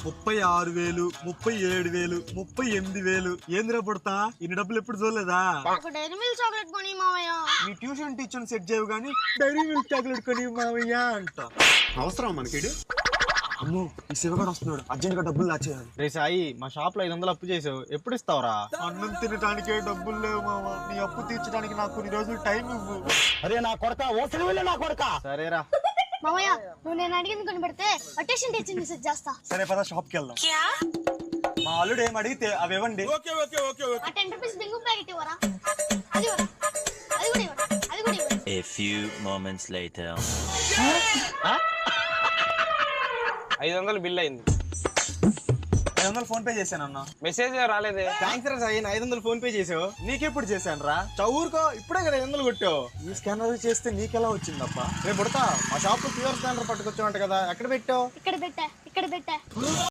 36,000, 37,000, 38,000 ఏందిరా పుడతా ఇన్ని డబ్బులు ఎప్పుడు చూడలేదా? ఒక డైరీ మిల్క్ చాక్లెట్ కొని మావయ్య. మీ ట్యూషన్ టీచర్ సెట్ చేయవు కానీ డైరీ మిల్క్ చాక్లెట్ కొని మావయ్య అంట. అవసరం మనకి. అమ్మో ఈ శివగాడు వస్తున్నాడు, అర్జెంట్ గా డబ్బులు దాచేయాలి. రే సాయి, మా షాప్ లో 500 అప్పు చేసావు, ఎప్పుడు ఇస్తావురా? అన్నం తినడానికే డబ్బులు లేవు మామ, నీ అప్పు తీర్చడానికి నాకు కొన్ని రోజులు టైం ఇవ్వు. అరే నా కొడక, ఓసలి వెళ్ళి నా కొడక. సరేరా మామయ్య, నువ్వు నేను అడిగింది కొని పెడితే అటెన్షన్ టీచర్ మెసేజ్ చేస్తా. సరే పద షాప్ కి వెళ్దాం. మా అల్లుడు ఏం అడిగితే అవి ఇవ్వండి. ఆ 10 రూపీస్ బింగు ప్యాకెట్ ఇవ్వరా? అది ఇవ్వరా? అది కూడా ఇవ్వరా? అది కూడా ఇవ్వరా? A few moments later. 500 bill అయింది. 500 ఫోన్ పే చేశానన్నా. మెసేజ్ రాలేదే. థ్యాంక్స్ రా సాయి, 500 ఫోన్ పే చేసావు. నీకెప్పుడు చేశాను రా? చౌరుకో, ఇప్పుడే కదా 500 కొట్టావు. ఈ స్కానర్ చేస్తే నీకెలా వచ్చిందప్ప? రేపు పుడతా మా షాప్ లో క్యూఆర్ స్కానర్ పట్టుకొచ్చావంట కదా, ఎక్కడ పెట్టావు? ఇక్కడ పెట్టా.